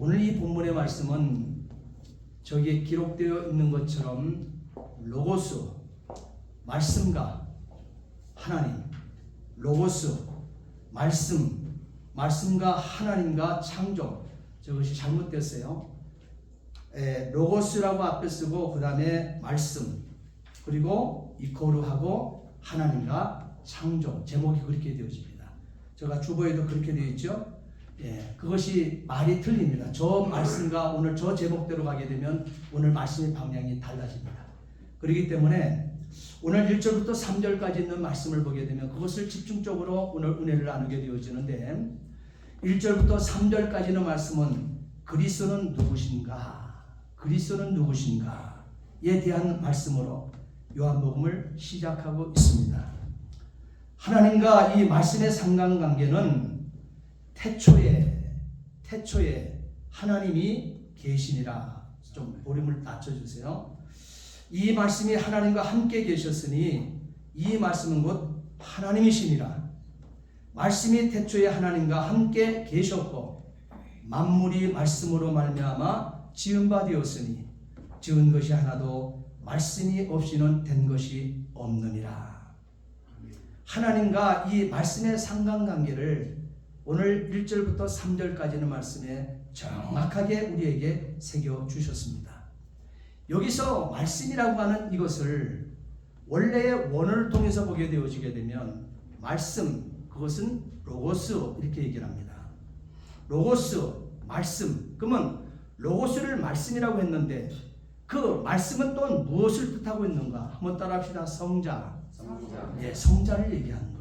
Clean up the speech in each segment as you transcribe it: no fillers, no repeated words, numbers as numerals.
오늘 이 본문의 말씀은 저기에 기록되어 있는 것처럼 로고스, 말씀과 하나님, 로고스, 말씀과 하나님과 창조, 저것이 잘못됐어요. 로고스라고 앞에 쓰고 그 다음에 말씀, 그리고 이코르하고 하나님과 창조, 제목이 그렇게 되어집니다. 제가 주보에도 그렇게 되어 있죠. 그것이 말이 틀립니다. 저 말씀과 오늘 저 제목대로 가게 되면 오늘 말씀의 방향이 달라집니다. 그렇기 때문에 오늘 1절부터 3절까지 있는 말씀을 보게 되면 그것을 집중적으로 오늘 은혜를 나누게 되어지는데 1절부터 3절까지는 말씀은 그리스도는 누구신가? 그리스도는 누구신가?에 대한 말씀으로 요한복음을 시작하고 있습니다. 하나님과 이 말씀의 상관관계는 태초에 하나님이 계시니라. 좀 볼륨을 낮춰주세요. 이 말씀이 하나님과 함께 계셨으니 이 말씀은 곧 하나님이시니라. 말씀이 태초에 하나님과 함께 계셨고 만물이 말씀으로 말미암아 지은 바 되었으니 지은 것이 하나도 말씀이 없이는 된 것이 없느니라. 하나님과 이 말씀의 상관관계를 오늘 1절부터 3절까지는 말씀에 정확하게 우리에게 새겨주셨습니다. 여기서 말씀이라고 하는 이것을 원래의 원어를 통해서 보게 되어지게 되면 말씀, 그것은 로고스 이렇게 얘기를 합니다. 로고스, 말씀. 그러면 로고스를 말씀이라고 했는데 그 말씀은 또 무엇을 뜻하고 있는가? 한번 따라합시다. 성자. 성자를 얘기하는 거예요.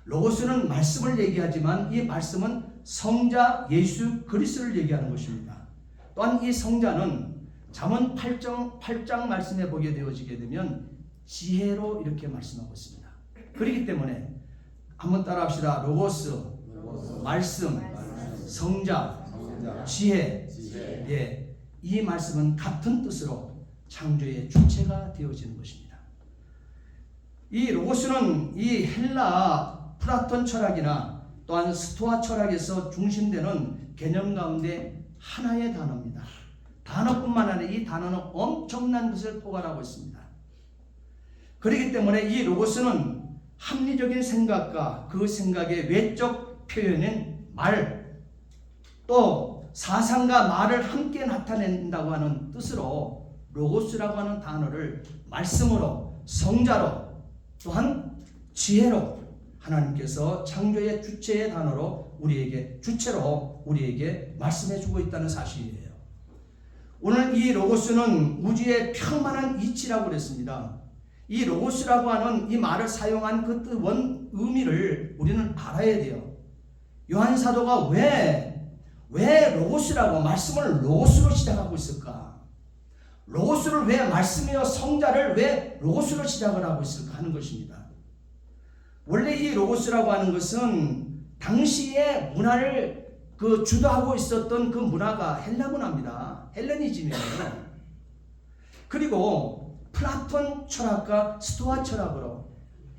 로고스는 말씀을 얘기하지만 이 말씀은 성자 예수 그리스도를 얘기하는 것입니다. 또한 이 성자는 잠언 8장 말씀에 보게 되어지게 되면 지혜로 이렇게 말씀하고 있습니다. 그렇기 때문에 한번 따라합시다. 로고스, 말씀, 성자, 지혜. 이 말씀은 같은 뜻으로 창조의 주체가 되어지는 것입니다. 이 로고스는 이 헬라 플라톤 철학이나 또한 스토아 철학에서 중심되는 개념 가운데 하나의 단어입니다. 단어뿐만 아니라 이 단어는 엄청난 것을 포괄하고 있습니다. 그렇기 때문에 이 로고스는 합리적인 생각과 그 생각의 외적 표현인 말, 또 사상과 말을 함께 나타낸다고 하는 뜻으로 로고스라고 하는 단어를 말씀으로, 성자로, 또한 지혜로 하나님께서 창조의 주체의 단어로 주체로 우리에게 말씀해 주고 있다는 사실이에요. 오늘 이 로고스는 우주의 평만한 이치라고 그랬습니다. 이 로고스라고 하는 이 말을 사용한 그 원 의미를 우리는 알아야 돼요. 요한 사도가 왜 로고스라고 말씀을 로고스로 시작하고 있을까? 로고스를 왜 말씀이요 성자를 왜 로고스로 시작을 하고 있을까 하는 것입니다. 원래 이 로고스라고 하는 것은 당시의 문화를 주도하고 있었던 그 문화가 헬라 문화입니다. 헬레니즘이에요. 그리고 플라톤 철학과 스토아 철학으로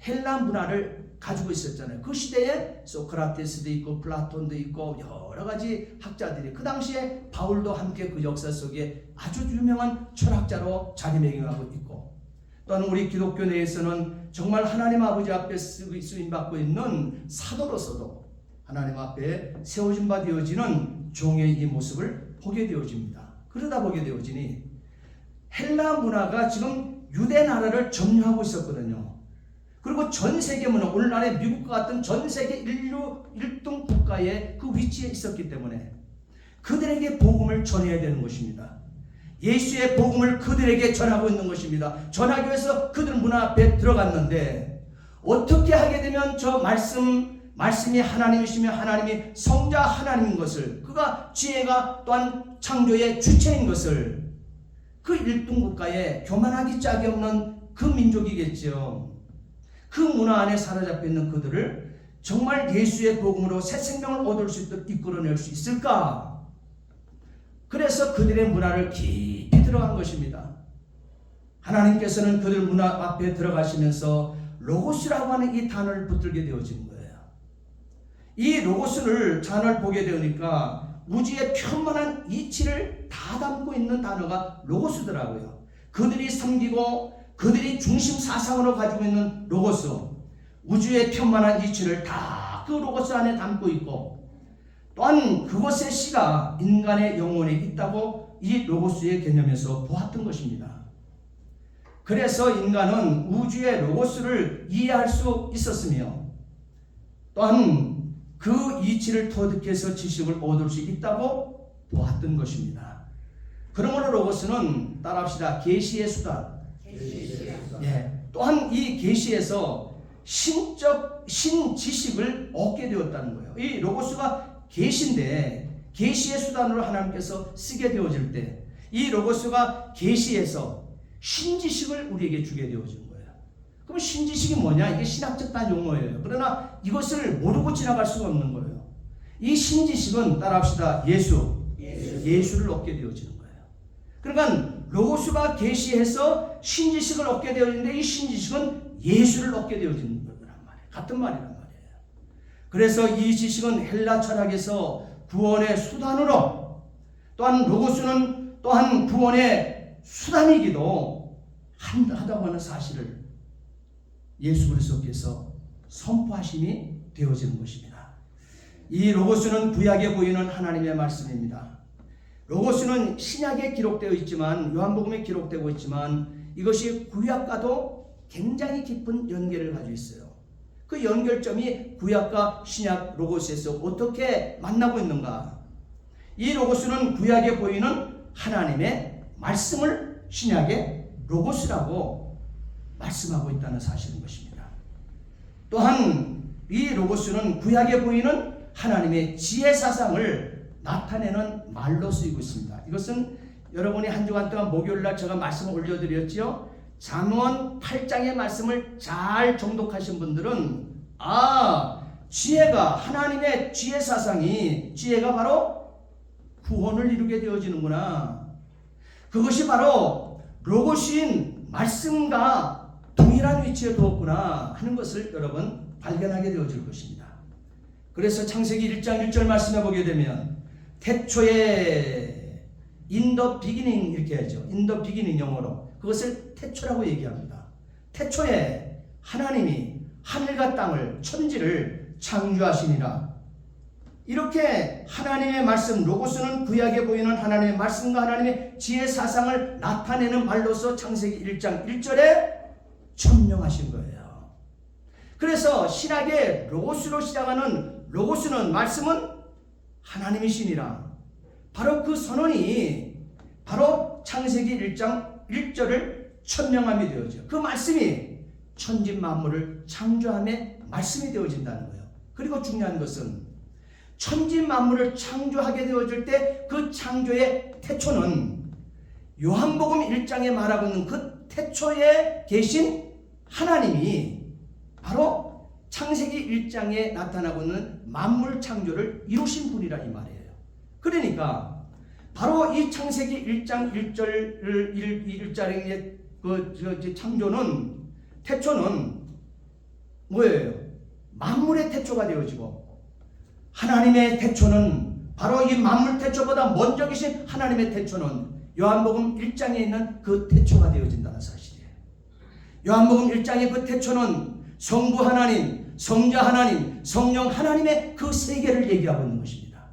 헬라 문화를 가지고 있었잖아요. 그 시대에 소크라테스도 있고 플라톤도 있고 여러 가지 학자들이 그 당시에 바울도 함께 그 역사 속에 아주 유명한 철학자로 자리매김하고 있고 또한 우리 기독교 내에서는 정말 하나님 아버지 앞에 쓰임받고 있는 사도로서도 하나님 앞에 세워진 바 되어지는 종의 이 모습을 보게 되어집니다. 그러다 보게 되어지니 헬라 문화가 지금 유대 나라를 점유하고 있었거든요. 그리고 전 세계 문화, 오늘날의 미국과 같은 전 세계 인류 1등 국가의 그 위치에 있었기 때문에 그들에게 복음을 전해야 되는 것입니다. 예수의 복음을 그들에게 전하고 있는 것입니다. 전하기 위해서 그들 문화 앞에 들어갔는데 어떻게 하게 되면 저 말씀이 하나님이시며 하나님이 성자 하나님인 것을 그가 지혜가 또한 창조의 주체인 것을 그 1등 국가에 교만하기 짝이 없는 그 민족이겠죠. 그 문화 안에 사로잡혀 있는 그들을 정말 예수의 복음으로 새 생명을 얻을 수 있도록 이끌어낼 수 있을까? 그래서 그들의 문화를 깊이 들어간 것입니다. 하나님께서는 그들 문화 앞에 들어가시면서 로고스라고 하는 이 단어를 붙들게 되어진 거예요. 이 로고스를 단어를 보게 되니까 우주의 편만한 이치를 다 담고 있는 단어가 로고스더라고요. 그들이 섬기고 그들이 중심 사상으로 가지고 있는 로고스, 우주의 편만한 이치를 다 그 로고스 안에 담고 있고, 또한 그것의 씨가 인간의 영혼에 있다고 이 로고스의 개념에서 보았던 것입니다. 그래서 인간은 우주의 로고스를 이해할 수 있었으며, 또한 그 이치를 터득해서 지식을 얻을 수 있다고 보았던 것입니다. 그러므로 로고스는 따라합시다. 계시의 수단. 예. 또한 이 계시에서 신지식을 얻게 되었다는 거예요. 이 로고스가 계시인데 계시의 수단으로 하나님께서 쓰게 되어질 때 이 로고스가 계시에서 신지식을 우리에게 주게 되어진 거예요. 그럼 신지식이 뭐냐? 이게 신학적 단 용어예요. 그러나 이것을 모르고 지나갈 수가 없는 거예요. 이 신지식은 따라합시다. 예수를 얻게 되어지는 거예요. 그러니까 로고스가 계시해서 신지식을 얻게 되어지는데 이 신지식은 예수를 얻게 되어지는 거란 말이에요. 같은 말이란 말이에요. 그래서 이 지식은 헬라 철학에서 구원의 수단으로, 또한 로고스는 또한 구원의 수단이기도 하다고 하는 사실을 예수 그리스도께서 선포하심이 되어지는 것입니다. 이 로고스는 구약에 보이는 하나님의 말씀입니다. 로고스는 신약에 기록되어 있지만, 요한복음에 기록되고 있지만, 이것이 구약과도 굉장히 깊은 연결을 가지고 있어요. 그 연결점이 구약과 신약 로고스에서 어떻게 만나고 있는가? 이 로고스는 구약에 보이는 하나님의 말씀을 신약의 로고스라고 말씀하고 있다는 사실인 것입니다. 또한 이 로고스는 구약에 보이는 하나님의 지혜 사상을 나타내는 말로 쓰이고 있습니다. 이것은 여러분이 한 주간 동안 목요일날 제가 말씀을 올려드렸죠. 잠언 8장의 말씀을 잘 정독하신 분들은 지혜가, 하나님의 지혜 사상이, 지혜가 바로 구원을 이루게 되어지는구나. 그것이 바로 로고스인 말씀과 동일한 위치에 두었구나 하는 것을 여러분 발견하게 되어질 것입니다. 그래서 창세기 1장 1절 말씀해 보게 되면 태초에 in the beginning 이렇게 하죠. in the beginning 영어로 그것을 태초라고 얘기합니다. 태초에 하나님이 하늘과 땅을, 천지를 창조하시니라. 이렇게 하나님의 말씀, 로고스는 구약에 보이는 하나님의 말씀과 하나님의 지혜 사상을 나타내는 말로서 창세기 1장 1절에 천명하신 거예요. 그래서 신학의 로고스로 시작하는 로고스는, 말씀은 하나님이시니라. 바로 그 선언이 바로 창세기 1장 1절을 천명함이 되어져. 그 말씀이 천지 만물을 창조함의 말씀이 되어진다는 거예요. 그리고 중요한 것은 천지 만물을 창조하게 되어질 때 그 창조의 태초는 요한복음 1장에 말하고 있는 그 태초에 계신 하나님이 바로 창세기 1장에 나타나고 있는 만물 창조를 이루신 분이라 이 말이에요. 그러니까 바로 이 창세기 1장 1절의 그 창조는, 태초는 뭐예요? 만물의 태초가 되어지고, 하나님의 태초는 바로 이 만물 태초보다 먼저 계신 하나님의 태초는 요한복음 1장에 있는 그 태초가 되어진다는 사실이에요. 요한복음 1장의 그 태초는 성부 하나님, 성자 하나님, 성령 하나님의 그 세계를 얘기하고 있는 것입니다.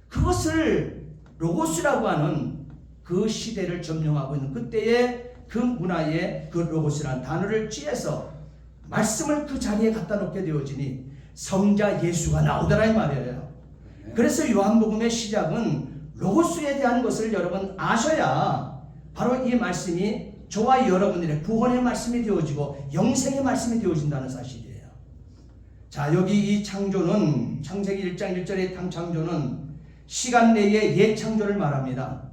그것을 로고스라고 하는 그 시대를 점령하고 있는 그때의 그 문화의 그 로고스라는 단어를 쥐어서 말씀을 그 자리에 갖다 놓게 되어지니 성자 예수가 나오더라 이 말이에요. 그래서 요한복음의 시작은 로고스에 대한 것을 여러분 아셔야 바로 이 말씀이 저와 여러분들의 구원의 말씀이 되어지고 영생의 말씀이 되어진다는 사실이에요. 자, 여기 이 창조는, 창세기 1장 1절의 창조는 시간 내의 옛 창조를 말합니다.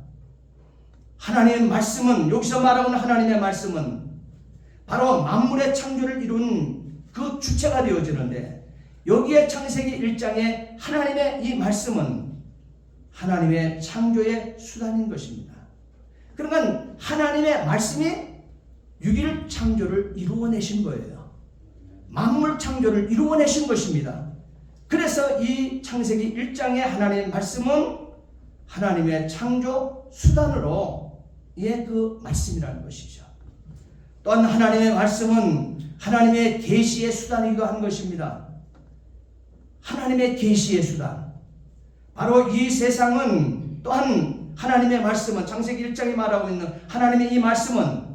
하나님의 말씀은, 여기서 말하는 하나님의 말씀은 바로 만물의 창조를 이룬 그 주체가 되어지는데, 여기에 창세기 1장에 하나님의 이 말씀은 하나님의 창조의 수단인 것입니다. 그러니까 하나님의 말씀이 6일 창조를 이루어내신 거예요. 만물 창조를 이루어내신 것입니다. 그래서 이 창세기 1장의 하나님의 말씀은 하나님의 창조 수단으로 그 말씀이라는 것이죠. 또한 하나님의 말씀은 하나님의 계시의 수단이기도 한 것입니다. 하나님의 계시의 수단. 바로 이 세상은 또한 하나님의 말씀은 창세기 1장이 말하고 있는 하나님의 이 말씀은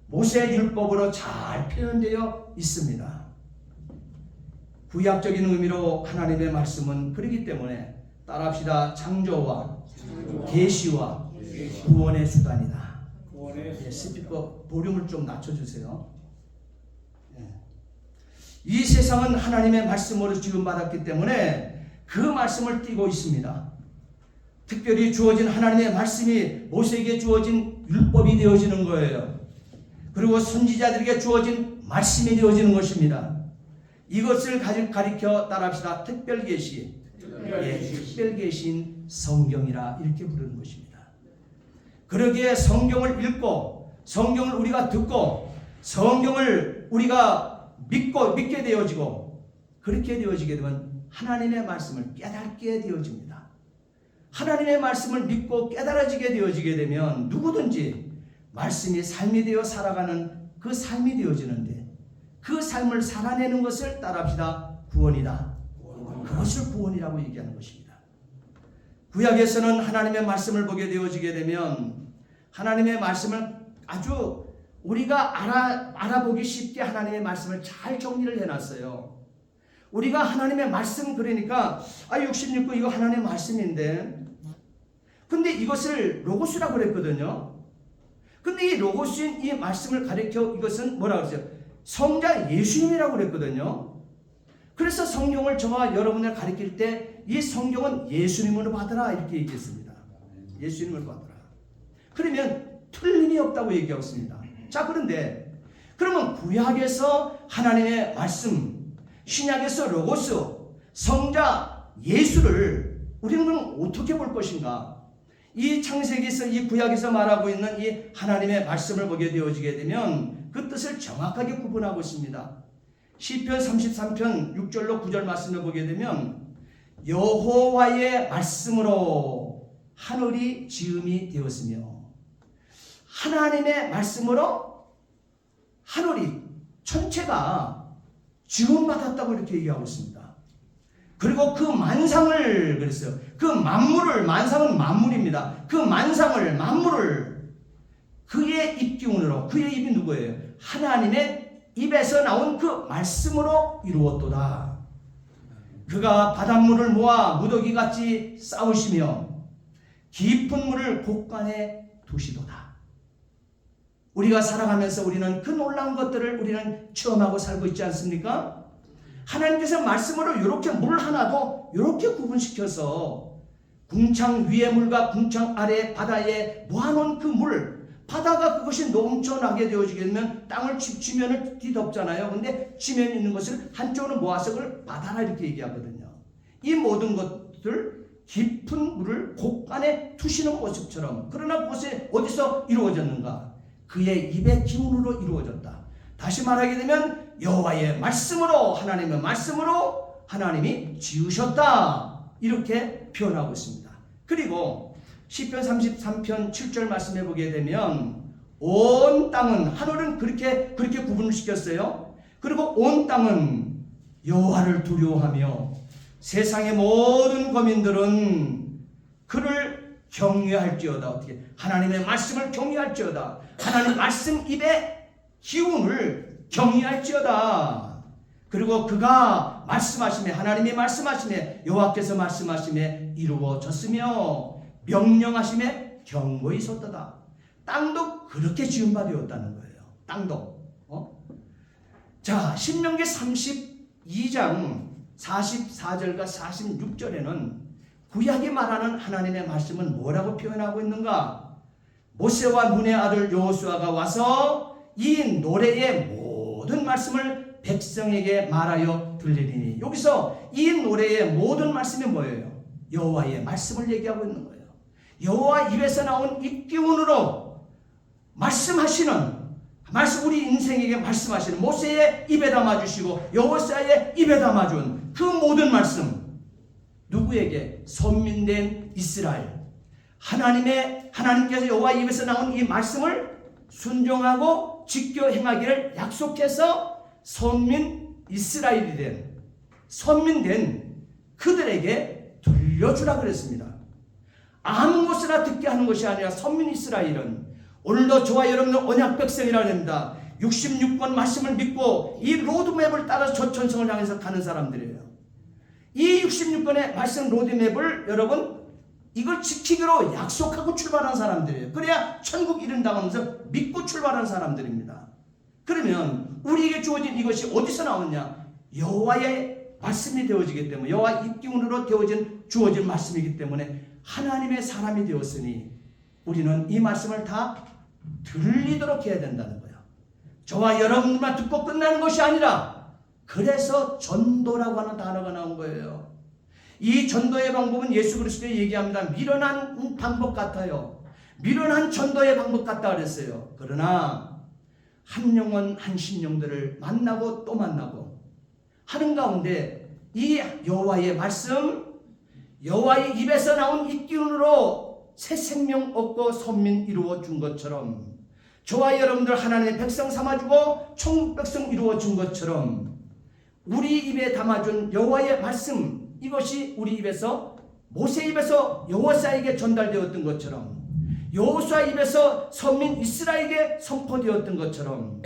모세 율법으로 잘 표현되어 있습니다. 구약적인 의미로 하나님의 말씀은 그렇기 때문에 따라합시다. 창조와 계시와 구원의 수단이다. 스피커 볼륨을 좀 낮춰주세요. 이 세상은 하나님의 말씀으로 지음받았기 때문에 그 말씀을 띠고 있습니다. 특별히 주어진 하나님의 말씀이 모세에게 주어진 율법이 되어지는 거예요. 그리고 선지자들에게 주어진 말씀이 되어지는 것입니다. 이것을 가리켜 따라합시다. 특별계시. 특별계시인 성경이라 이렇게 부르는 것입니다. 그러기에 성경을 읽고 성경을 우리가 듣고 성경을 우리가 믿게 되어지고 그렇게 되어지게 되면 하나님의 말씀을 깨닫게 되어집니다. 하나님의 말씀을 믿고 깨달아지게 되어지게 되면 누구든지 말씀이 삶이 되어 살아가는 그 삶이 되어지는데 그 삶을 살아내는 것을 따라합시다. 구원이다. 그것을 구원이라고 얘기하는 것입니다. 구약에서는 하나님의 말씀을 보게 되어지게 되면 하나님의 말씀을 아주 우리가 알아보기 쉽게 하나님의 말씀을 잘 정리를 해놨어요. 우리가 하나님의 말씀 그러니까 66구 이거 하나님의 말씀인데 근데 이것을 로고스라고 그랬거든요. 근데 이 로고스인 이 말씀을 가리켜 이것은 뭐라고 그러죠? 성자 예수님이라고 그랬거든요. 그래서 성경을 저와 여러분을 가리킬 때 이 성경은 예수님으로 받으라 이렇게 얘기했습니다. 예수님을 받으라. 그러면 틀림이 없다고 얘기하고 있습니다. 자, 그런데 그러면 구약에서 하나님의 말씀, 신약에서 로고스, 성자 예수를 우리는 어떻게 볼 것인가? 이 창세기에서 이 구약에서 말하고 있는 이 하나님의 말씀을 보게 되어지게 되면 그 뜻을 정확하게 구분하고 있습니다. 시편 33편 6절로 9절 말씀을 보게 되면 여호와의 말씀으로 하늘이 지음이 되었으며 하나님의 말씀으로 하늘이 전체가 지음받았다고 이렇게 얘기하고 있습니다. 그리고 그 만상을 그랬어요. 그 만물을, 만상은 만물입니다. 그 만물을 그의 입기운으로, 그의 입이 누구예요? 하나님의 입에서 나온 그 말씀으로 이루었도다. 그가 바닷물을 모아 무더기같이 쌓으시며 깊은 물을 곳간에 두시도다. 우리가 살아가면서 우리는 그 놀라운 것들을 우리는 체험하고 살고 있지 않습니까? 하나님께서 말씀으로 이렇게 물 하나도 이렇게 구분시켜서 궁창 위의 물과 궁창 아래 바다에 모아놓은 그 물, 바다가 그것이 넘쳐나게 되어지게 되면 땅을 지면을 뒤덮잖아요. 근데 지면에 있는 것을 한쪽으로 모아서 그걸 바다라 이렇게 얘기하거든요. 이 모든 것들 깊은 물을 곳간에 두시는 모습처럼, 그러나 그것이 어디서 이루어졌는가? 그의 입의 기운으로 이루어졌다. 다시 말하게 되면 여호와의 말씀으로, 하나님의 말씀으로 하나님이 지으셨다. 이렇게 표현하고 있습니다. 그리고 시편 33편 7절 말씀해 보게 되면 온 땅은, 하늘은 그렇게 구분을 시켰어요. 그리고 온 땅은 여호와를 두려워하며 세상의 모든 거민들은 그를 경외할지어다. 어떻게? 하나님의 말씀을 경외할지어다. 하나님 말씀 입의 기운을 경외할지어다. 그리고 그가 말씀하심에, 하나님이 말씀하심에, 여호와께서 말씀하심에 이루어졌으며 명령하심에 경고히 섰도다. 땅도 그렇게 지음받았다는 거예요. 땅도. 자, 신명기 32장 44절과 46절에는 구약이 말하는 하나님의 말씀은 뭐라고 표현하고 있는가? 모세와 눈의 아들 여호수아가 와서 이 노래의 모든 말씀을 백성에게 말하여 들리리니, 여기서 이 노래의 모든 말씀이 뭐예요? 여호와의 말씀을 얘기하고 있는 거예요. 여호와 입에서 나온 입기운으로 말씀하시는 말씀, 우리 인생에게 말씀하시는, 모세의 입에 담아주시고 여호수아의 입에 담아준 그 모든 말씀, 누구에게? 선민된 이스라엘, 하나님께서 여호와의 입에서 나온 이 말씀을 순종하고 지켜 행하기를 약속해서 선민된 그들에게 들려주라 그랬습니다. 아무 곳이나 듣게 하는 것이 아니라 선민 이스라엘은 오늘도 저와 여러분들 언약 백성이라고 합니다. 66권 말씀을 믿고 이 로드맵을 따라서 저천성을 향해서 가는 사람들이에요. 이 66권의 말씀 로드맵을 여러분 이걸 지키기로 약속하고 출발한 사람들이에요. 그래야 천국 이른다고 하면서 믿고 출발한 사람들입니다. 그러면 우리에게 주어진 이것이 어디서 나오냐? 여호와의 말씀이 되어지기 때문에, 여호와 입기운으로 주어진 말씀이기 때문에 하나님의 사람이 되었으니 우리는 이 말씀을 다 들리도록 해야 된다는 거예요. 저와 여러분만 듣고 끝나는 것이 아니라, 그래서 전도라고 하는 단어가 나온 거예요. 이 전도의 방법은 예수 그리스도가 얘기합니다. 미련한 방법 같아요. 미련한 전도의 방법 같다 그랬어요. 그러나 한 영혼 한 심령들을 만나고 또 만나고 하는 가운데 이 여호와의 말씀, 여호와의 입에서 나온 이 기운으로 새 생명 얻고 선민 이루어 준 것처럼, 저와 여러분들 하나님의 백성 삼아주고 천국 백성 이루어 준 것처럼, 우리 입에 담아준 여호와의 말씀, 이것이 우리 입에서, 모세 입에서 여호사에게 전달되었던 것처럼, 여호수아 입에서 선민 이스라엘에게 선포되었던 것처럼,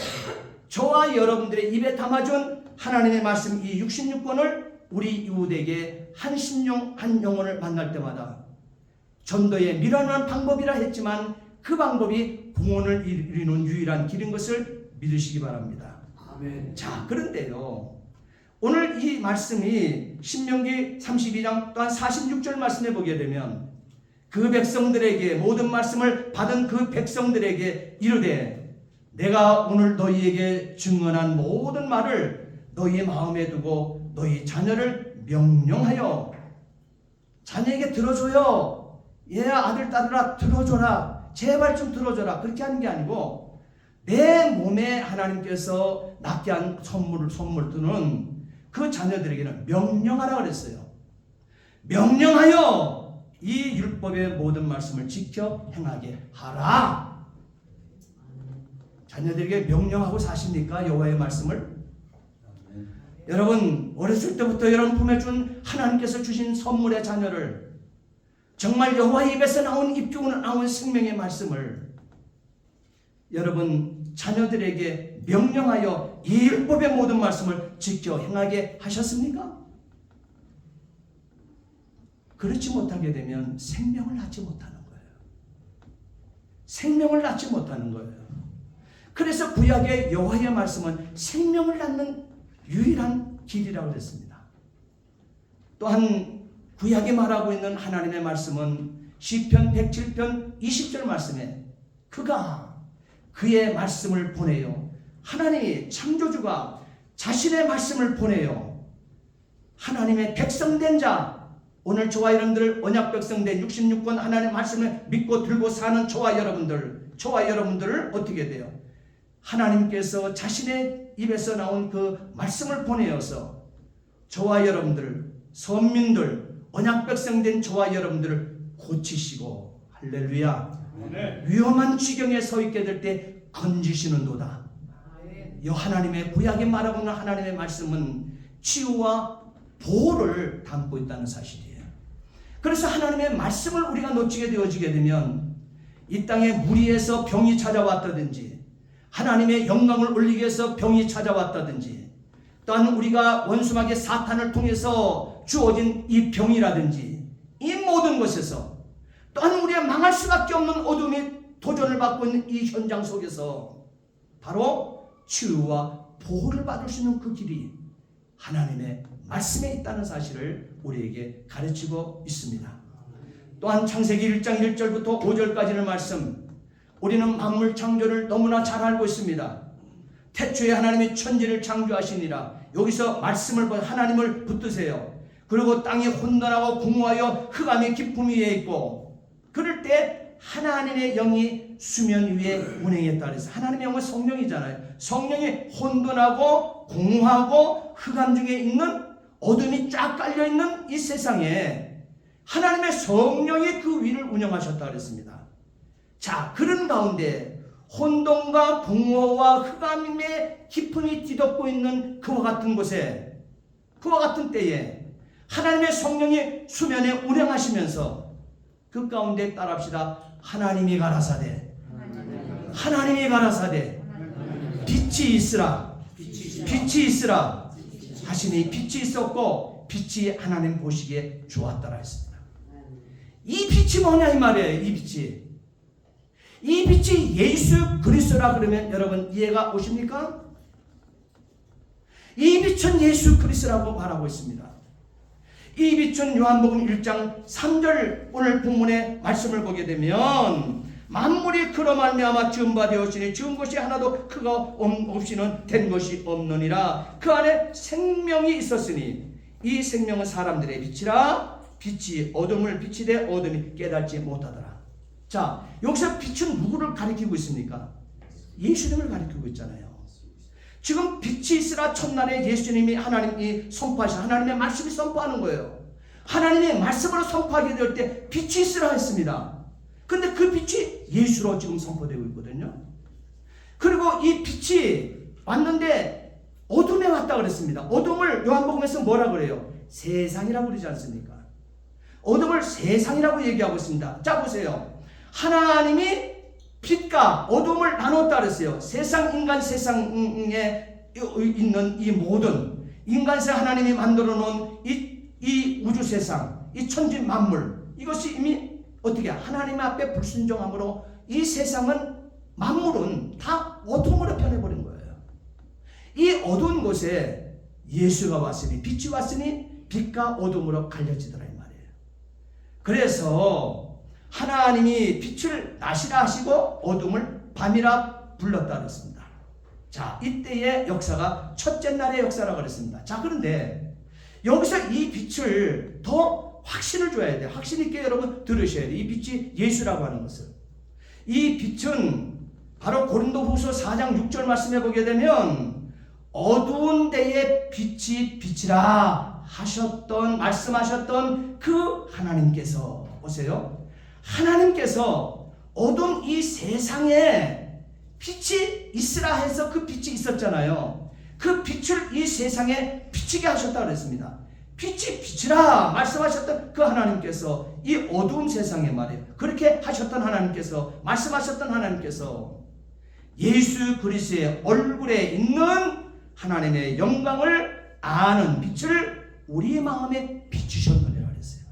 저와 여러분들의 입에 담아준 하나님의 말씀 이 66권을 우리 이웃에게 한 심령 한 영혼을 만날 때마다, 전도의 미련한 방법이라 했지만 그 방법이 구원을 이루는 유일한 길인 것을 믿으시기 바랍니다. 아멘. 자, 그런데요, 오늘 이 말씀이 신명기 32장 또한 46절 말씀에 보게 되면, 그 백성들에게, 모든 말씀을 받은 그 백성들에게 이르되, 내가 오늘 너희에게 증언한 모든 말을 너희 마음에 두고 너희 자녀를 명령하여, 자녀에게 들어줘요. 얘야 아들 딸들아 들어줘라. 제발 좀 들어줘라. 그렇게 하는 게 아니고, 내 몸에 하나님께서 낫게 한 선물 두는 그 자녀들에게는 명령하라 그랬어요. 명령하여 이 율법의 모든 말씀을 지켜 행하게 하라. 자녀들에게 명령하고 사십니까? 여호와의 말씀을? 여러분, 어렸을 때부터 여러분 품에 준 하나님께서 주신 선물의 자녀를, 정말 여호와의 입에서 나온 입기운으로 나온 생명의 말씀을 여러분 자녀들에게 명령하여 이 율법의 모든 말씀을 지켜 행하게 하셨습니까? 그렇지 못하게 되면 생명을 낳지 못하는 거예요. 생명을 낳지 못하는 거예요. 그래서 구약의 여호와의 말씀은 생명을 낳는 유일한 길이라고 그랬습니다. 또한 구약이 말하고 있는 하나님의 말씀은 시편 107편 20절 말씀에, 그가 그의 말씀을 보내요. 하나님이 창조주가 자신의 말씀을 보내요. 하나님의 백성된 자, 오늘 저와 여러분들 언약 백성된 66권 하나님의 말씀을 믿고 들고 사는 저와 여러분들을 어떻게 돼요? 하나님께서 자신의 입에서 나온 그 말씀을 보내어서 저와 여러분들, 선민들, 언약 백성된 저와 여러분들을 고치시고, 할렐루야, 위험한 지경에 서 있게 될 때 건지시는도다. 이 하나님의 구약에 말하고 있는 하나님의 말씀은 치유와 보호를 담고 있다는 사실이에요. 그래서 하나님의 말씀을 우리가 놓치게 되어지게 되면 이 땅에 무리에서 병이 찾아왔다든지, 하나님의 영광을 올리기 위해서 병이 찾아왔다든지, 또한 우리가 원수마귀 사탄을 통해서 주어진 이 병이라든지, 이 모든 것에서, 또한 우리가 망할 수밖에 없는 어둠이 도전을 받고 있는 이 현장 속에서 바로 치유와 보호를 받을 수 있는 그 길이 하나님의 말씀에 있다는 사실을 우리에게 가르치고 있습니다. 또한 창세기 1장 1절부터 5절까지의 말씀, 우리는 만물 창조를 너무나 잘 알고 있습니다. 태초에 하나님이 천지를 창조하시니라. 여기서 말씀을 하나님을 붙드세요. 그리고 땅이 혼돈하고 공허하여 흑암의 깊음 위에 있고, 그럴 때 하나님의 영이 수면 위에 운행했다 그래서, 하나님의 영은 성령이잖아요. 성령이 혼돈하고 공허하고 흑암 중에 있는, 어둠이 쫙 깔려있는 이 세상에 하나님의 성령이 그 위를 운영하셨다 그랬습니다. 자, 그런 가운데 혼돈과 공허와 흑암의 깊음이 뒤덮고 있는 그와 같은 곳에, 그와 같은 때에 하나님의 성령이 수면에 운행하시면서 그 가운데 따라합시다. 하나님이 가라사대, 하나님이 가라사대, 빛이 있으라, 빛이 있으라 하시니 빛이 있었고 빛이 하나님 보시기에 좋았더라 했습니다. 이 빛이 뭐냐 이 말이에요. 이 빛이 예수 그리스도라 그러면 여러분 이해가 오십니까? 이 빛은 예수 그리스도라고 말하고 있습니다. 이 빛은 요한복음 1장 3절 오늘 본문의 말씀을 보게 되면 만물이 그로 말미암아 지은 바 되었으니 지은 것이 하나도 그가 없이는 된 것이 없느니라. 그 안에 생명이 있었으니 이 생명은 사람들의 빛이라. 빛이 어둠을 비치되 어둠이 깨닫지 못하더라. 자, 여기서 빛은 누구를 가리키고 있습니까? 예수님을 가리키고 있잖아요. 지금 빛이 있으라 첫날에 예수님이 하나님이 선포하신 하나님의 말씀이 선포하는 거예요. 하나님의 말씀으로 선포하게 될 때 빛이 있으라 했습니다. 근데 그 빛이 예수로 지금 선포되고 있거든요. 그리고 이 빛이 왔는데 어둠에 왔다 그랬습니다. 어둠을 요한복음에서 뭐라 그래요? 세상이라고 그러지 않습니까? 어둠을 세상이라고 얘기하고 있습니다. 자, 보세요. 하나님이 빛과 어둠을 나눴다 그랬어요. 세상, 인간 세상에 있는 이 모든 인간세 하나님이 만들어 놓은 이 우주 세상, 이 천지 만물, 이것이 이미 어떻게 하나님 앞에 불순종함으로 이 세상은 만물은 다 어둠으로 변해버린 거예요. 이 어두운 곳에 예수가 왔으니 빛이 왔으니 빛과 어둠으로 갈려지더라 이 말이에요. 그래서 하나님이 빛을 낮이라 하시고 어둠을 밤이라 불렀다 그랬습니다. 자, 이때의 역사가 첫째 날의 역사라고 그랬습니다. 자, 그런데 여기서 이 빛을 더 확신을 줘야 돼요. 확신 있게 여러분 들으셔야 돼요. 이 빛이 예수라고 하는 것을. 이 빛은 바로 고린도후서 4장 6절 말씀해 보게 되면 어두운 데에 빛이 빛이라 하셨던 말씀하셨던 그 하나님께서 보세요. 하나님께서 어두운 이 세상에 빛이 있으라 해서 그 빛이 있었잖아요. 그 빛을 이 세상에 비치게 하셨다 그랬습니다. 빛이 빛이라 말씀하셨던 그 하나님께서 이 어두운 세상에 말이에요. 그렇게 하셨던 하나님께서 말씀하셨던 하나님께서 예수 그리스도의 얼굴에 있는 하나님의 영광을 아는 빛을 우리 마음에 비추셨느니라 그랬어요.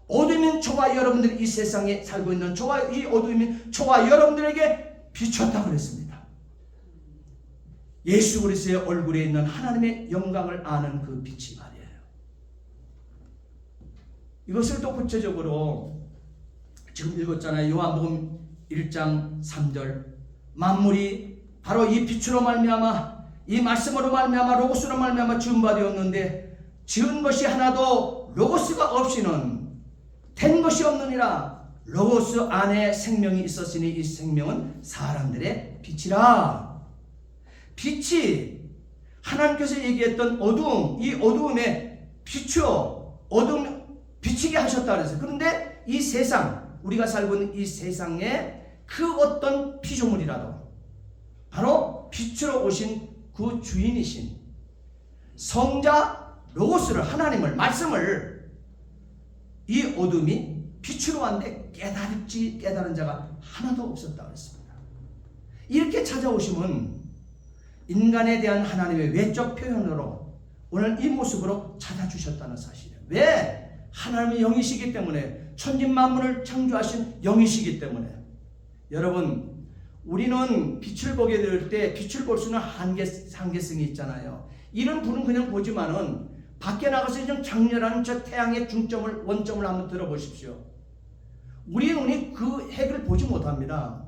어둠인 저와 여러분들이 이 세상에 살고 있는 이 어둠인 저와 여러분들에게 비췄다 그랬습니다. 예수 그리스도의 얼굴에 있는 하나님의 영광을 아는 그 빛이 말이에요. 이것을 또 구체적으로 지금 읽었잖아요. 요한복음 1장 3절 만물이 바로 이 빛으로 말미암아 이 말씀으로 말미암아 로고스로 말미암아 지은 바 되었는데 지은 것이 하나도 로고스가 없이는 된 것이 없느니라. 로고스 안에 생명이 있었으니 이 생명은 사람들의 빛이라. 빛이 하나님께서 얘기했던 어두움, 이 어두움에 비추어 어둠 비치게 하셨다 그랬어요. 그런데 이 세상, 우리가 살고 있는 이 세상에 그 어떤 피조물이라도 바로 빛으로 오신 그 주인이신 성자 로고스를, 하나님을, 말씀을 이 어둠이 빛으로 왔는데 깨달은 자가 하나도 없었다 그랬습니다. 이렇게 찾아오시면 인간에 대한 하나님의 외적 표현으로 오늘 이 모습으로 찾아주셨다는 사실이에요. 왜? 하나님의 영이시기 때문에, 천진만물을 창조하신 영이시기 때문에. 여러분, 우리는 빛을 보게 될 때 빛을 볼 수는 한계성이 있잖아요. 이런 불은 그냥 보지만은 밖에 나가서 좀 장렬한 저 태양의 중점을, 원점을 한번 들어보십시오. 우리 눈이 그 핵을 보지 못합니다.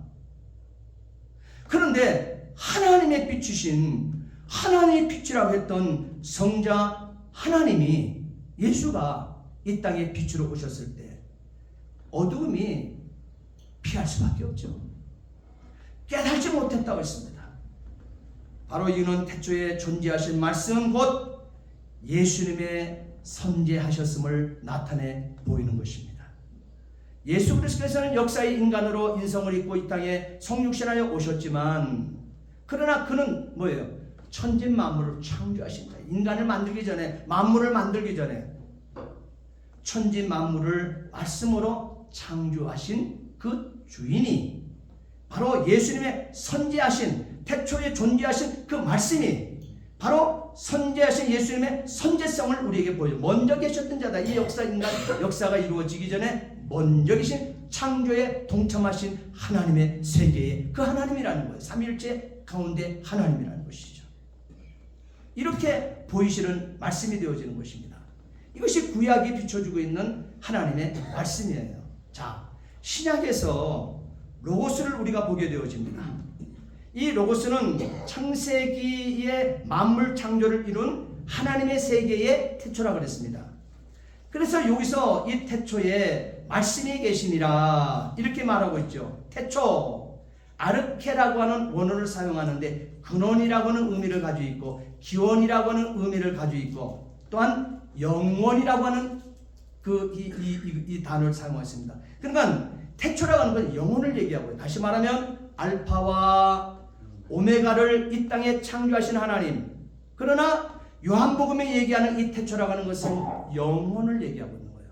그런데 하나님의 빛이신, 하나님의 빛이라고 했던 성자 하나님이, 예수가 이 땅에 빛으로 오셨을 때 어두움이 피할 수밖에 없죠. 깨달지 못했다고 했습니다. 바로 이유는 태초에 존재하신 말씀 곧 예수님의 선제하셨음을 나타내 보이는 것입니다. 예수 그리스도께서는 역사의 인간으로 인성을 입고 이 땅에 성육신하여 오셨지만 그러나 그는 뭐예요? 천진 만물을 창조하신 자예요. 인간을 만들기 전에, 만물을 만들기 전에 천진 만물을 말씀으로 창조하신 그 주인이 바로 예수님의 선지하신, 태초에 존재하신 그 말씀이 바로 선지하신 예수님의 선제성을 우리에게 보여요. 먼저 계셨던 자다. 이 역사가 이루어지기 전에 먼저 계신 창조에 동참하신 하나님의 세계의 그 하나님이라는 거예요. 삼위일체 가운데 하나님이라는 것이죠. 이렇게 보이시는 말씀이 되어지는 것입니다. 이것이 구약이 비춰주고 있는 하나님의 말씀이에요. 자, 신약에서 로고스를 우리가 보게 되어집니다. 이 로고스는 창세기의 만물 창조를 이룬 하나님의 세계의 태초라고 그랬습니다. 그래서 여기서 이 태초에 말씀이 계시니라 이렇게 말하고 있죠. 태초, 아르케라고 하는 원어를 사용하는데 근원이라고 하는 의미를 가지고 있고 기원이라고 하는 의미를 가지고 있고 또한 영원이라고 하는 이 단어를 사용했습니다. 그러니까 태초라고 하는 건 영혼을 얘기하고요. 다시 말하면 알파와 오메가를 이 땅에 창조하신 하나님. 그러나 요한복음에 얘기하는 이 태초라고 하는 것은 영혼을 얘기하고 있는 거예요.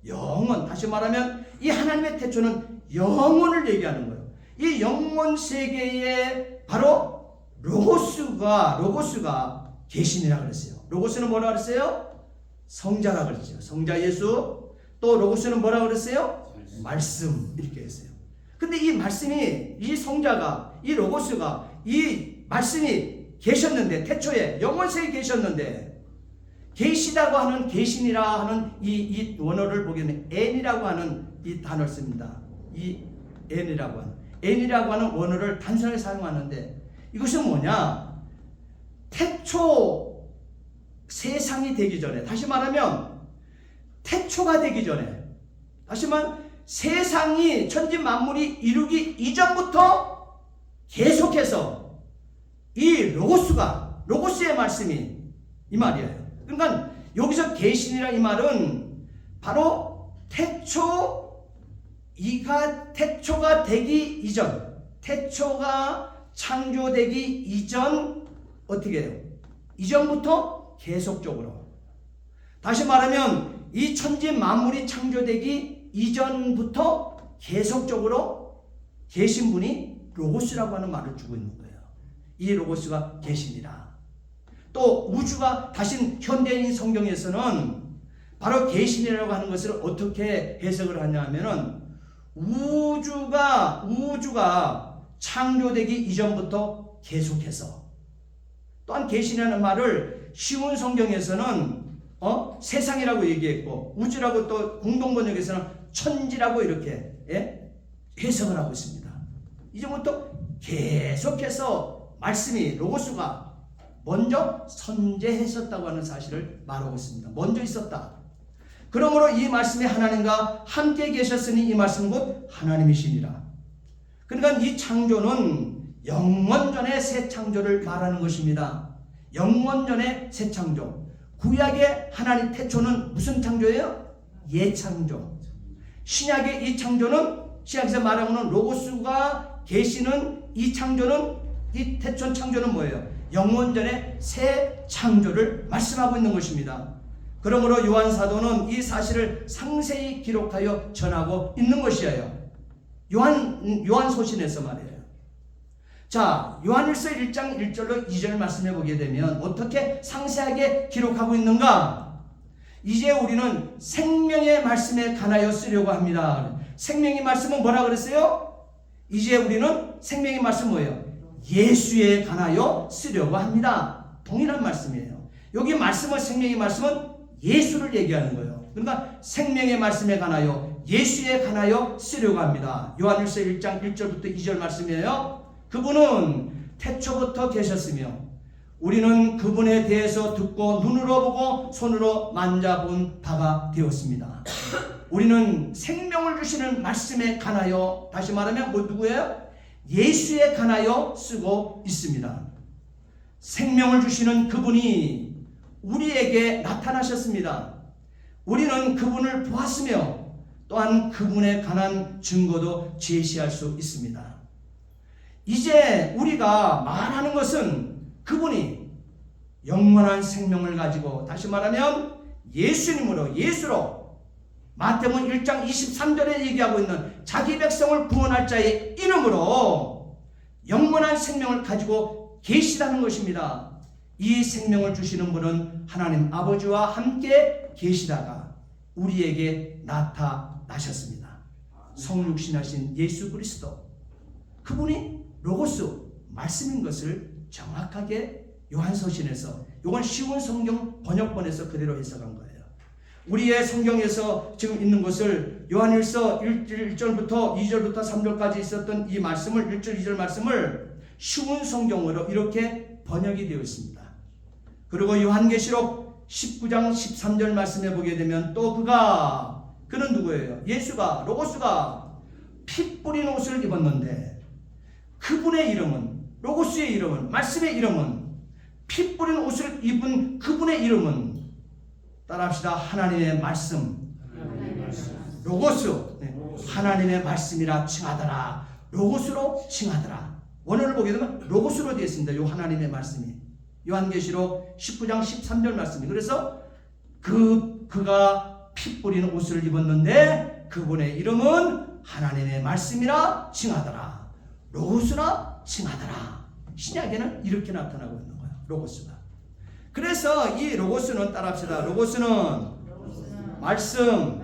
영혼. 다시 말하면 이 하나님의 태초는 영혼을 얘기하는 거예요. 이 영혼 세계에 바로 로고스가 계신이라고 그랬어요. 로고스는 뭐라고 그랬어요? 성자라고 그랬죠. 성자 예수. 또 로고스는 뭐라고 그랬어요? 말씀. 이렇게 했어요. 근데 이 말씀이, 이 성자가, 이 로고스가, 이 말씀이 계셨는데, 태초에 영원세에 계셨는데, 계시다고 하는, 계신이라 하는 이 원어를 보게 되면 N이라고 하는 이 단어를 씁니다. 이 N이라고 하는 원어를 단순하게 사용하는데, 이것은 뭐냐? 태초 세상이 되기 전에, 다시 말하면 태초가 되기 전에, 다시 말하면 세상이 천지 만물이 이루기 이전부터 계속해서 이 로고스의 말씀이 이 말이에요. 그러니까 여기서 계신이라 이 말은 바로 태초가 되기 이전, 태초가 창조되기 이전 어떻게 해요? 이전부터 계속적으로. 다시 말하면 이 천지 만물이 창조되기 이전부터 계속적으로 계신 분이 로고스라고 하는 말을 주고 있는 거예요. 이 로고스가 계시니라. 또 우주가 다신 현대인 성경에서는 바로 계신이라고 하는 것을 어떻게 해석을 하냐면은 우주가 창조되기 이전부터 계속해서, 또한 계신이라는 말을 쉬운 성경에서는 세상이라고 얘기했고 우주라고 또 공동번역에서는 천지라고 이렇게 해석을 하고 있습니다. 이제부터 계속해서 말씀이 로고스가 먼저 선제했었다고 하는 사실을 말하고 있습니다. 먼저 있었다. 그러므로 이 말씀이 하나님과 함께 계셨으니 이 말씀은 곧 하나님이시니라. 그러니까 이 창조는 영원전의 새 창조를 말하는 것입니다. 영원전의 새 창조. 구약의 하나님 태초는 무슨 창조예요? 예창조. 신약의 이 창조는, 신약에서 말하고는 로고스가 계시는 이 창조는, 이 태초 창조는 뭐예요? 영원전의 새 창조를 말씀하고 있는 것입니다. 그러므로 요한사도는 이 사실을 상세히 기록하여 전하고 있는 것이에요. 요한소신에서 말이에요. 자, 요한일서 1장 1절로 2절 말씀해 보게 되면 어떻게 상세하게 기록하고 있는가? 이제 우리는 생명의 말씀에 관하여 쓰려고 합니다. 생명의 말씀은 뭐라 그랬어요? 이제 우리는 생명의 말씀 뭐예요? 예수에 관하여 쓰려고 합니다. 동일한 말씀이에요. 여기 말씀은, 생명의 말씀은 예수를 얘기하는 거예요. 그러니까 생명의 말씀에 관하여, 예수에 관하여 쓰려고 합니다. 요한일서 1장 1절부터 2절 말씀이에요. 그분은 태초부터 계셨으며 우리는 그분에 대해서 듣고 눈으로 보고 손으로 만져본 바가 되었습니다. 우리는 생명을 주시는 말씀에 관하여, 다시 말하면 누구예요? 예수에 관하여 쓰고 있습니다. 생명을 주시는 그분이 우리에게 나타나셨습니다. 우리는 그분을 보았으며 또한 그분에 관한 증거도 제시할 수 있습니다. 이제 우리가 말하는 것은 그분이 영원한 생명을 가지고, 다시 말하면 예수로 마태복음 1장 23절에 얘기하고 있는 자기 백성을 구원할 자의 이름으로 영원한 생명을 가지고 계시다는 것입니다. 이 생명을 주시는 분은 하나님 아버지와 함께 계시다가 우리에게 나타나셨습니다. 성육신하신 예수 그리스도, 그분이 로고스 말씀인 것을 정확하게 요한서신에서, 이건 쉬운 성경 번역본에서 그대로 해석한 거예요. 우리의 성경에서 지금 있는 것을 요한일서 1절부터 2절부터 3절까지 있었던 이 말씀을, 1절 2절 말씀을 쉬운 성경으로 이렇게 번역이 되어 있습니다. 그리고 요한계시록 19장 13절 말씀에 보게 되면 또 그는 누구예요? 예수가, 로고스가 피 뿌린 옷을 입었는데 그분의 이름은, 로고스의 이름은, 말씀의 이름은, 피 뿌린 옷을 입은 그분의 이름은, 따라합시다, 하나님의 말씀, 로고스, 하나님의 말씀이라 칭하더라. 로고스로 칭하더라. 원어를 보게 되면 로고스로 되어 있습니다. 요 하나님의 말씀이 요한계시록 19장 13절 말씀이. 그래서 그가 피 뿌린 옷을 입었는데 그분의 이름은 하나님의 말씀이라 칭하더라. 로고스라 칭하더라. 신약에는 이렇게 나타나고 있는 거예요. 로고스가. 그래서 이 로고스는, 따라합시다, 로고스는 말씀,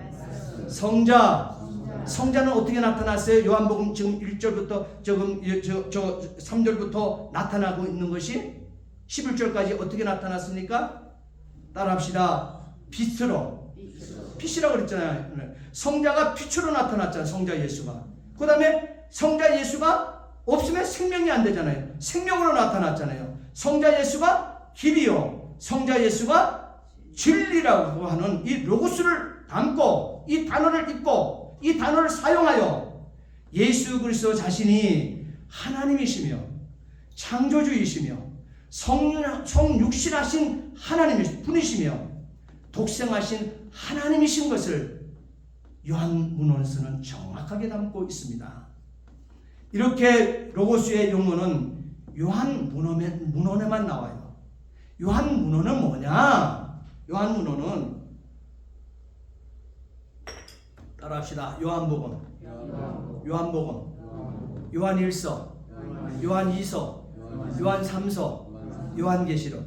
성자는 어떻게 나타났어요? 요한복음 지금 1절부터 지금 3절부터 나타나고 있는 것이 11절까지 어떻게 나타났습니까? 따라합시다. 빛이라고 그랬잖아요. 성자가 빛으로 나타났잖아요. 성자 예수가. 그 다음에 성자 예수가 없으면 생명이 안 되잖아요. 생명으로 나타났잖아요. 성자 예수가 길이요, 성자 예수가 진리라고 하는 이 로고스를 담고, 이 단어를 입고, 이 단어를 사용하여 예수 그리스도 자신이 하나님이시며 창조주이시며 성육신하신 하나님이신 분이시며 독생하신 하나님이신 것을 요한문헌에서는 정확하게 담고 있습니다. 이렇게 로고스의 용어는 요한문헌에만 나와요. 요한문헌은 뭐냐? 요한문헌은, 따라합시다, 요한복음, 요한일서, 요한이서, 요한삼서, 요한계시록,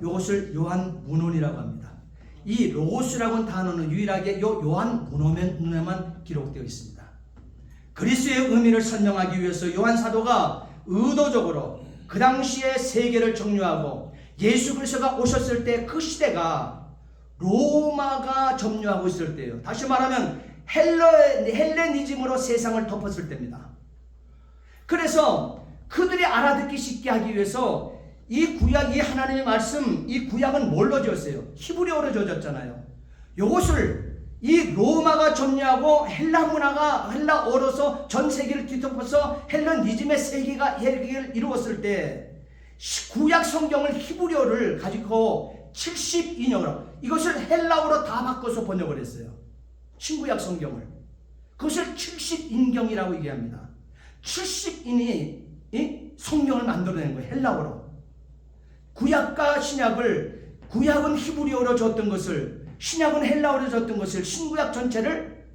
이것을 요한문헌이라고 합니다. 이 로고스라는 단어는 유일하게 요한문헌에만 기록되어 있습니다. 그리스도의 의미를 설명하기 위해서 요한 사도가 의도적으로 그 당시에 세계를 정류하고 예수 그리스도가 오셨을 때 그 시대가 로마가 점유하고 있을 때예요. 다시 말하면 헬레니즘으로 세상을 덮었을 때입니다. 그래서 그들이 알아듣기 쉽게 하기 위해서 이 구약, 이 하나님의 말씀, 이 구약은 뭘로 지었어요? 히브리어로 지어졌잖아요. 이것을 이 로마가 점유하고 헬라 문화가 헬라어로서 전 세계를 뒤덮어서 헬레니즘의 세계가 이루었을 때 구약 성경을 히브리어를 가지고 72년으로 이것을 헬라어로 다 바꿔서 번역을 했어요. 신구약 성경을. 그것을 70인경이라고 얘기합니다. 70인이 성경을 만들어낸 거예요. 헬라어로. 구약과 신약을, 구약은 히브리어로 줬던 것을, 신약은 헬라어로 줬던 것을, 신구약 전체를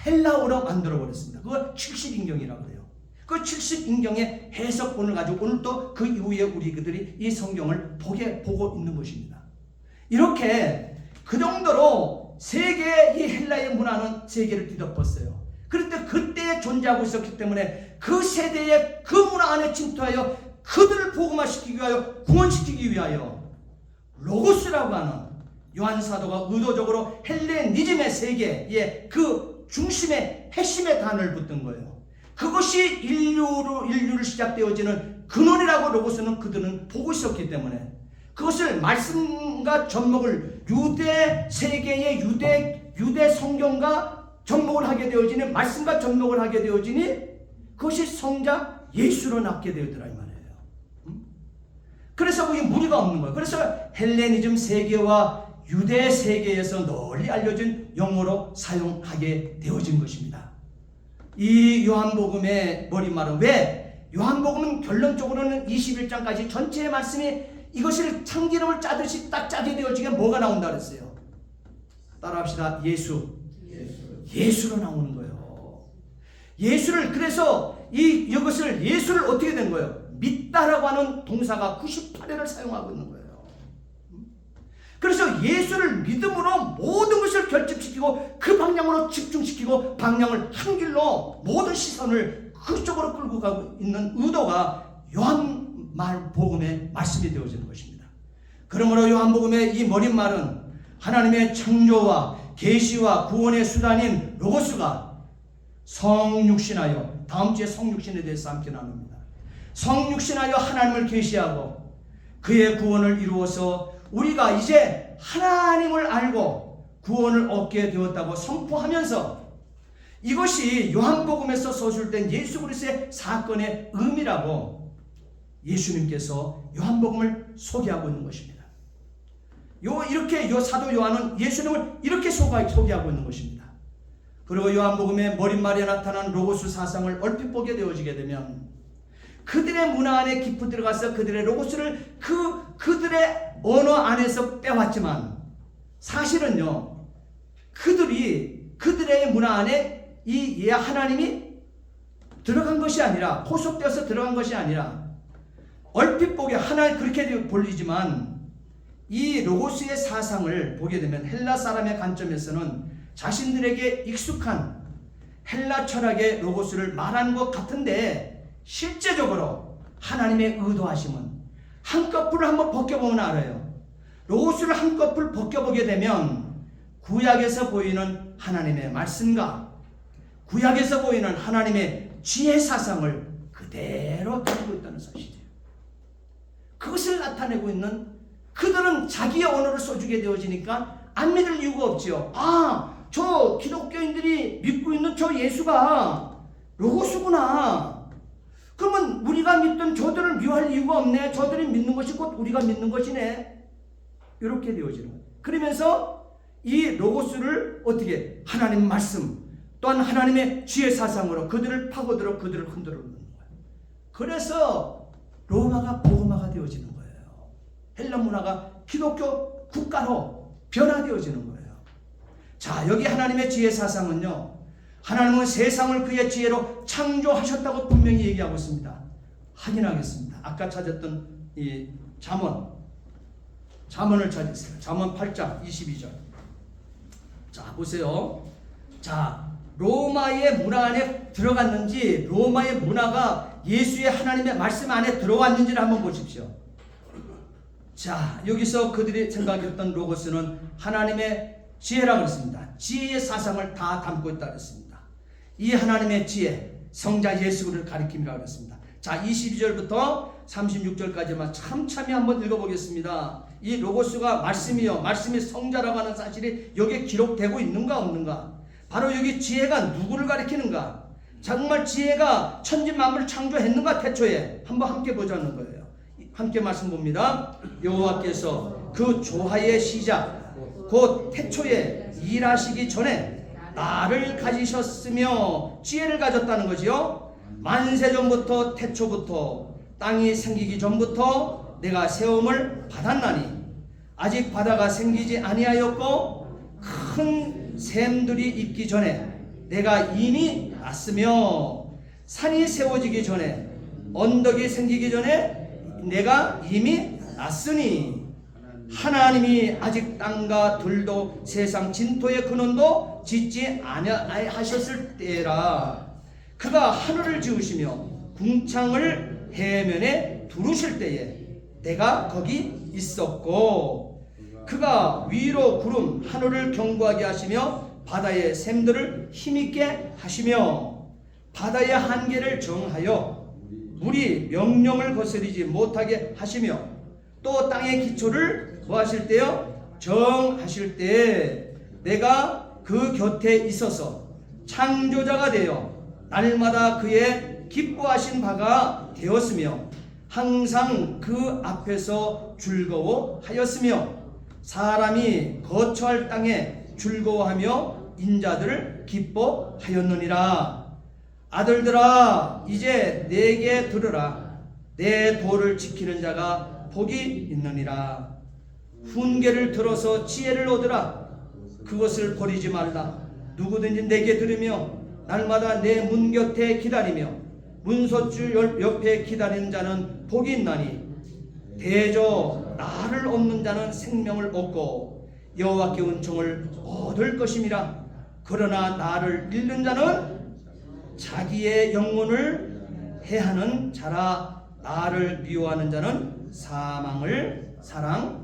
헬라어로 만들어버렸습니다. 그걸 70인경이라고 해요. 그 70인경의 해석본을 가지고 오늘 또 그 이후에 우리들이 이 성경을 보고 있는 것입니다. 이렇게 그 정도로 세계의 이 헬라의 문화는 세계를 뒤덮었어요. 그런데 그때에 존재하고 있었기 때문에 그 세대의 그 문화 안에 침투하여 그들을 복음화시키기 위하여, 구원시키기 위하여 로고스라고 하는 요한 사도가 의도적으로 헬레니즘의 세계의 그 중심에 핵심의 단어를 붙든 거예요. 그것이 인류를 시작되어지는 근원이라고 로고스는 그들은 보고 있었기 때문에 그것을 말씀과 접목을 유대 세계의 유대 성경과 접목을 하게 되어지니, 말씀과 접목을 하게 되어지니 그것이 성자 예수로 낳게 되었더라 이 말이에요. 그래서 거기 무리가 없는 거예요. 그래서 헬레니즘 세계와 유대 세계에서 널리 알려진 용어로 사용하게 되어진 것입니다. 이 요한복음의 머릿말은 왜 요한복음은 결론적으로는 21장까지 전체의 말씀이 이것을 참기름을 짜듯이 딱 짜게 되어지게 뭐가 나온다 그랬어요? 따라합시다. 예수로 나오는 거예요. 예수를, 그래서 이것을 예수를 어떻게 된 거예요? 믿다라고 하는 동사가 98회를 사용하고 있는 거예요. 그래서 예수를 믿음으로 모든 것을 결집시키고 그 방향으로 집중시키고 방향을 한 길로 모든 시선을 그쪽으로 끌고 가고 있는 의도가 요한복음의 말씀이 되어지는 것입니다. 그러므로 요한복음의 이 머릿말은 하나님의 창조와 계시와 구원의 수단인 로고스가 성육신하여, 다음 주에 성육신에 대해서 함께 나눕니다. 성육신하여 하나님을 계시하고 그의 구원을 이루어서 우리가 이제 하나님을 알고 구원을 얻게 되었다고 선포하면서 이것이 요한복음에서 서술된 예수 그리스도의 사건의 의미라고 예수님께서 요한복음을 소개하고 있는 것입니다. 이렇게 사도 요한은 예수님을 이렇게 소개하고 있는 것입니다. 그리고 요한복음의 머릿말에 나타난 로고스 사상을 얼핏 보게 되어지게 되면 그들의 문화 안에 깊이 들어가서 그들의 로고스를 그들의 언어 안에서 빼왔지만 사실은요, 그들의 문화 안에 이 하나님이 들어간 것이 아니라, 포섭되어서 들어간 것이 아니라, 얼핏 보게 하나 그렇게 보이지만 이 로고스의 사상을 보게 되면 헬라 사람의 관점에서는 자신들에게 익숙한 헬라 철학의 로고스를 말하는 것 같은데, 실제적으로 하나님의 의도하심은 한꺼풀을 한번 벗겨보면 알아요. 로고스를 한꺼풀 벗겨보게 되면 구약에서 보이는 하나님의 말씀과 구약에서 보이는 하나님의 지혜 사상을 그대로 가지고 있다는 사실이에요. 그것을 나타내고 있는, 그들은 자기의 언어를 써주게 되어지니까 안 믿을 이유가 없지요. 저 기독교인들이 믿고 있는 저 예수가 로고스구나. 그러면 우리가 믿던 저들을 미워할 이유가 없네. 저들이 믿는 것이 곧 우리가 믿는 것이네. 이렇게 되어지는 거예요. 그러면서 이 로고스를 어떻게 하나님 말씀 또한 하나님의 지혜 사상으로 그들을 파고들어 그들을 흔들어 놓는 거예요. 그래서 로마가 복음화가 되어지는 거예요. 헬라 문화가 기독교 국가로 변화되어지는 거예요. 자, 여기 하나님의 지혜 사상은요, 하나님은 세상을 그의 지혜로 창조하셨다고 분명히 얘기하고 있습니다. 확인하겠습니다. 아까 찾았던 이 잠언을 찾으세요. 잠언 8장 22절. 자, 보세요. 자, 로마의 문화 안에 들어갔는지, 로마의 문화가 예수의 하나님의 말씀 안에 들어왔는지를 한번 보십시오. 자, 여기서 그들이 생각했던 로고스는 하나님의 지혜라고 했습니다. 지혜의 사상을 다 담고 있다고 했습니다. 이 하나님의 지혜, 성자 예수를 가리킴이라고 했습니다. 자, 22절부터 36절까지만 참참히 한번 읽어보겠습니다. 이 로고스가 말씀이요, 말씀이 성자라고 하는 사실이 여기에 기록되고 있는가 없는가? 바로 여기 지혜가 누구를 가리키는가? 정말 지혜가 천지 만물을 창조했는가? 태초에 한번 함께 보자는 거예요. 함께 말씀 봅니다. 여호와께서 그 조화의 시작 곧 태초에 일하시기 전에 나를 가지셨으며 지혜를 가졌다는 거지요. 만세전부터 태초부터 땅이 생기기 전부터 내가 세움을 받았나니 아직 바다가 생기지 아니하였고 큰 샘들이 있기 전에 내가 이미 났으며 산이 세워지기 전에 언덕이 생기기 전에 내가 이미 났으니 하나님이 아직 땅과 들도 세상 진토의 근원도 짓지 아니하셨을 때라. 그가 하늘을 지으시며 궁창을 해면에 두르실 때에 내가 거기 있었고 그가 위로 구름 하늘을 견고하게 하시며 바다의 샘들을 힘있게 하시며 바다의 한계를 정하여 물이 명령을 거스리지 못하게 하시며 또 땅의 기초를 뭐 하실 때요? 정하실 때에 내가 그 곁에 있어서 창조자가 되어 날마다 그의 기뻐하신 바가 되었으며 항상 그 앞에서 즐거워하였으며 사람이 거처할 땅에 즐거워하며 인자들을 기뻐하였느니라. 아들들아 이제 내게 들으라. 내 도를 지키는 자가 복이 있느니라. 훈계를 들어서 지혜를 얻으라. 그것을 버리지 말라. 누구든지 내게 들으며 날마다 내 문 곁에 기다리며 문솥줄 옆에 기다리는 자는 복이 있나니 대저 나를 얻는 자는 생명을 얻고 여호와께 은총을 얻을 것임이라. 그러나 나를 잃는 자는 자기의 영혼을 해하는 자라. 나를 미워하는 자는 사망을 사랑하느니라.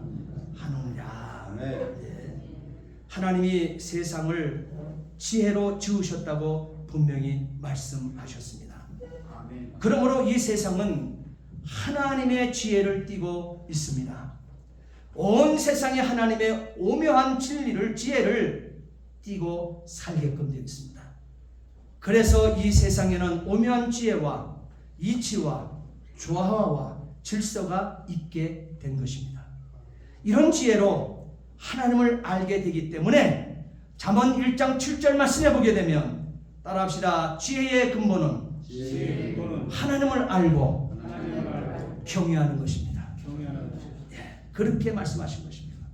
하나님이 세상을 지혜로 지으셨다고 분명히 말씀하셨습니다. 그러므로 이 세상은 하나님의 지혜를 띠고 있습니다. 온 세상에 하나님의 오묘한 진리를, 지혜를 띠고 살게끔 되어 있습니다. 그래서 이 세상에는 오묘한 지혜와 이치와 조화와 질서가 있게 된 것입니다. 이런 지혜로 하나님을 알게 되기 때문에 잠언 1장 7절 말씀해 보게 되면 따라합시다. 지혜의 근본은 하나님을 알고 경외하는 것입니다. 그렇게 말씀하신 것입니다.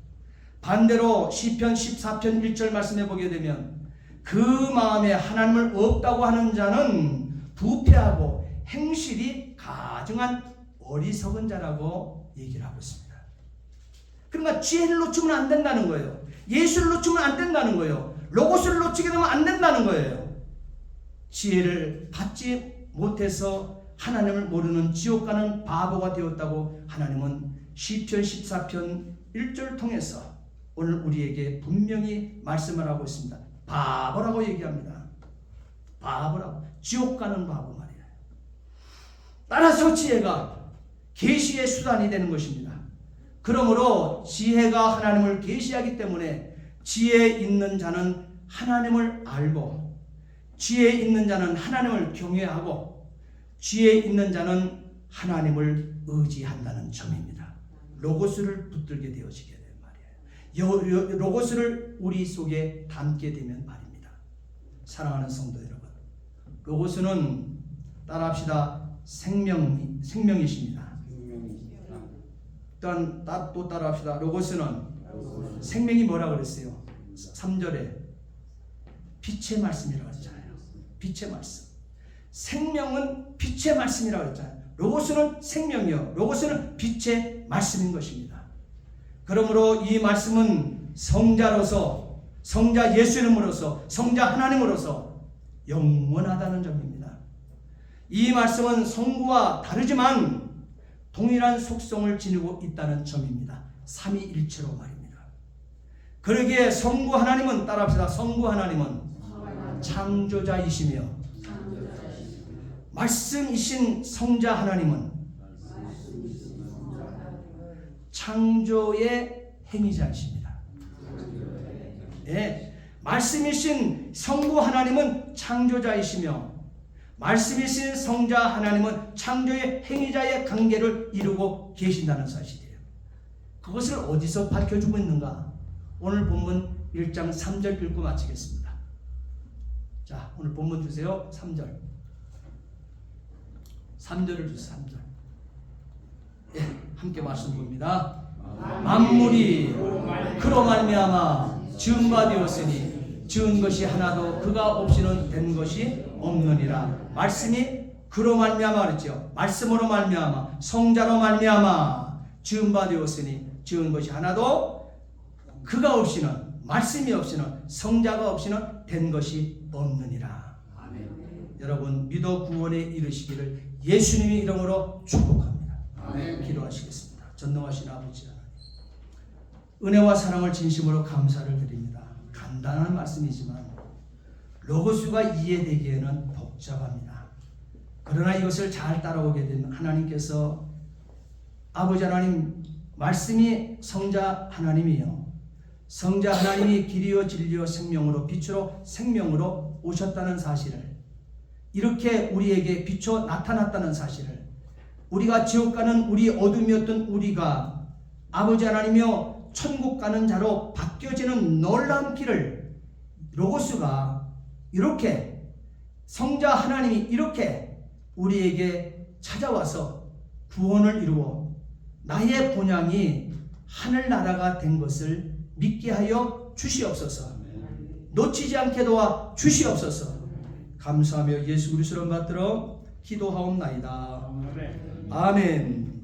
반대로 시편 14편 1절 말씀해 보게 되면 그 마음에 하나님을 없다고 하는 자는 부패하고 행실이 가증한 어리석은 자라고 얘기를 하고 있습니다. 그러니까 지혜를 놓치면 안 된다는 거예요. 예수를 놓치면 안 된다는 거예요. 로고스를 놓치게 되면 안 된다는 거예요. 지혜를 받지 못해서 하나님을 모르는 지옥 가는 바보가 되었다고 하나님은 시편 14편 1절 통해서 오늘 우리에게 분명히 말씀을 하고 있습니다. 바보라고 얘기합니다. 바보라고. 지옥 가는 바보 말이에요. 따라서 지혜가 계시의 수단이 되는 것입니다. 그러므로 지혜가 하나님을 계시하기 때문에 지혜 있는 자는 하나님을 알고 지혜 있는 자는 하나님을 경외하고 지혜 있는 자는 하나님을 의지한다는 점입니다. 로고스를 붙들게 되어지게 되는 말이에요. 로고스를 우리 속에 담게 되면 말입니다. 사랑하는 성도 여러분, 로고스는 따라합시다. 생명이십니다. 일단 또 따라합시다. 로고스는 생명이 뭐라 그랬어요? 3절에 빛의 말씀이라고 했잖아요. 빛의 말씀. 생명은 빛의 말씀이라고 했잖아요. 로고스는 생명이요. 로고스는 빛의 말씀인 것입니다. 그러므로 이 말씀은 성자로서, 성자 예수 이름으로서, 성자 하나님으로서 영원하다는 점입니다. 이 말씀은 성부와 다르지만 동일한 속성을 지니고 있다는 점입니다. 삼위일체로 말입니다. 그러기에 성부 하나님은 따라합시다. 성부 하나님은 창조자이시며 말씀이신 성자 하나님은 창조의 행위자이십니다. 예, 말씀이신 성부 하나님은 창조자이시며 말씀이신 성자 하나님은 창조의 행위자의 관계를 이루고 계신다는 사실이에요. 그것을 어디서 밝혀주고 있는가? 오늘 본문 1장 3절 읽고 마치겠습니다. 자, 오늘 본문 주세요. 3절. 3절을 주세요. 3절. 예, 함께 말씀 봅니다. 만물이 그로 말미암아 지은 바 되었으니 지은 것이 하나도 그가 없이는 된 것이 없느니라. 말씀이 그로 말미암아 그랬죠. 말씀으로 말미암아 성자로 말미암아 지은 바 되었으니 지은 것이 하나도 그가 없이는, 말씀이 없이는, 성자가 없이는 된 것이 없느니라. 아멘. 여러분 믿어 구원에 이르시기를 예수님의 이름으로 축복합니다. 아멘. 기도하시겠습니다. 전능하신 아버지 하나님, 은혜와 사랑을 진심으로 감사를 드립니다. 간단한 말씀이지만 로고스가 이해되기에는 복잡합니다. 그러나 이것을 잘 따라오게 된 하나님께서 아버지 하나님, 말씀이 성자 하나님이요, 성자 하나님이 길이요 진리요 생명으로 빛으로 생명으로 오셨다는 사실을, 이렇게 우리에게 비춰 나타났다는 사실을 우리가 지옥 가는 우리 어둠이었던 우리가 아버지 하나님이여 천국 가는 자로 바뀌어지는 놀라운 길을 로고스가 이렇게 성자 하나님이 이렇게 우리에게 찾아와서 구원을 이루어 나의 본향이 하늘나라가 된 것을 믿게 하여 주시옵소서. 놓치지 않게 도와 주시옵소서. 감사하며 예수 그리스도를 받들어 기도하옵나이다. 아멘.